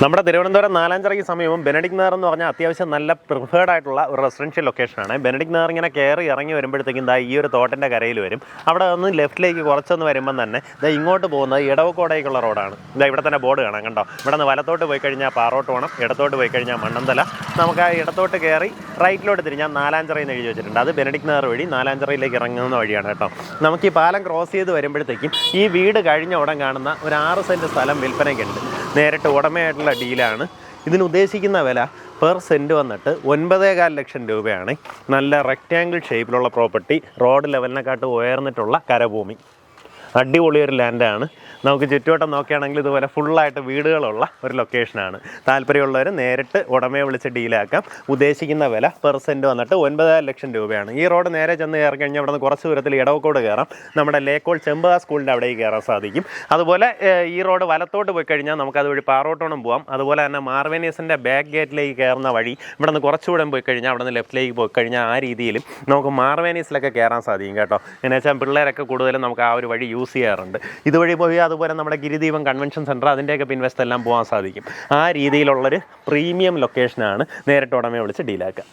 നമ്മുടെ തിരുവനന്തപുരം നാലാഞ്ചിറയ്ക്ക് സമീപം ബെനഡിക്ട് നഗർ എന്ന് പറഞ്ഞാൽ അത്യാവശ്യം നല്ല പ്രിഫേർഡ് ആയിട്ടുള്ള ഒരു റെസിഡൻഷ്യൽ ലൊക്കേഷനാണ്. ബെനഡിക്ട് നഗർ ഇങ്ങനെ കയറി ഇറങ്ങി വരുമ്പോഴത്തേക്കും ഈ ഒരു തോട്ടിൻ്റെ കരയിൽ വരും. അവിടെ നിന്ന് ലെഫ്റ്റിലേക്ക് കുറച്ചൊന്ന് വരുമ്പം തന്നെ ഇങ്ങോട്ട് പോകുന്നത് ഇടവക്കോടേക്കുള്ള റോഡാണ്. ഇവിടെ തന്നെ ബോർഡ് കാണാം, കണ്ടോ. ഇവിടെ നിന്ന് വലത്തോട്ട് പോയി കഴിഞ്ഞാൽ പാറോട്ട് പോകണം, ഇടത്തോട്ട് പോയി കഴിഞ്ഞാൽ മണ്ണന്തല. നമുക്ക് ആ ഇടത്തോട്ട് കയറി റൈറ്റിലോട്ട് തിരിഞ്ഞാൽ നാലാഞ്ചിറയിൽ എഴുതി വെച്ചിട്ടുണ്ട്. അത് ബെനഡിക്ട് നഗർ വഴി നാലാഞ്ചിറയിലേക്ക് ഇറങ്ങുന്ന വഴിയാണ് കേട്ടോ. നമുക്ക് ഈ പാലം ക്രോസ് ചെയ്ത് വരുമ്പോഴത്തേക്കും ഈ വീട് കഴിഞ്ഞ ഉടൻ കാണുന്ന ഒരു 6 സെൻറ്റ് സ്ഥലം വിൽപ്പനയ്ക്കുണ്ട്. നേരിട്ട് ഉടമയായിട്ടുള്ള ഡീലാണ്. ഇതിന് ഉദ്ദേശിക്കുന്ന വില പെർ സെൻറ്റ് വന്നിട്ട് 9.25 ലക്ഷം രൂപയാണ്. നല്ല റെക്റ്റാങ്കിൾ ഷേപ്പിലുള്ള പ്രോപ്പർട്ടി, റോഡ് ലെവലിനെക്കാട്ട് ഉയർന്നിട്ടുള്ള കരഭൂമി, അടിപൊളിയൊരു ലാൻഡാണ്. നമുക്ക് ചുറ്റുവട്ടം നോക്കുകയാണെങ്കിൽ ഇതുപോലെ ഫുള്ളായിട്ട് വീടുകളുള്ള ഒരു ലൊക്കേഷനാണ്. താല്പര്യമുള്ളവർ നേരിട്ട് ഉടമയെ വിളിച്ച് ഡീലാക്കാം. ഉദ്ദേശിക്കുന്ന വില പെർ സെൻറ്റ് വന്നിട്ട് 9.25 ലക്ഷം രൂപയാണ്. ഈ റോഡ് നേരെ ചെന്ന് കയറി കഴിഞ്ഞാൽ അവിടെ നിന്ന് കുറച്ച് ദൂരത്തിൽ ഇടവക്കോട് കയറാം. നമ്മുടെ ലേക്കോൾ ചെമ്പ സ്കൂളിൻ്റെ അവിടേക്ക് കയറാൻ സാധിക്കും. അതുപോലെ ഈ റോഡ് വലത്തോട്ട് പോയി കഴിഞ്ഞാൽ നമുക്ക് അതുവഴി പാറോട്ടോണം പോകാം. അതുപോലെ തന്നെ മാർവേനീസിൻ്റെ ബാക്ക് ഗേറ്റിലേക്ക് കയറുന്ന വഴി ഇവിടെ നിന്ന് കുറച്ചുകൂടെ പോയി കഴിഞ്ഞാൽ അവിടെ നിന്ന് ലെഫ്റ്റിലേക്ക് പോയി കഴിഞ്ഞാൽ ആ രീതിയിലും നമുക്ക് മാർവേനീസിലൊക്കെ കയറാൻ സാധിക്കും കേട്ടോ. എന്ന് വെച്ചാൽ പിള്ളേരൊക്കെ കൂടുതലും നമുക്ക് ആ ഒരു വഴി യൂസ് ചെയ്യാറുണ്ട്. ഇതുവഴി പോയി അതുപോലെ നമ്മുടെ ഗിരിദീപം കൺവെൻഷൻ സെൻറ്റർ അതിൻ്റെയൊക്കെ പിൻവശത്തെല്ലാം പോകാൻ സാധിക്കും. ആ രീതിയിലുള്ളൊരു പ്രീമിയം ലൊക്കേഷനാണ്. നേരിട്ട് ഉടമയെ വിളിച്ച് ഡീലാക്കുക.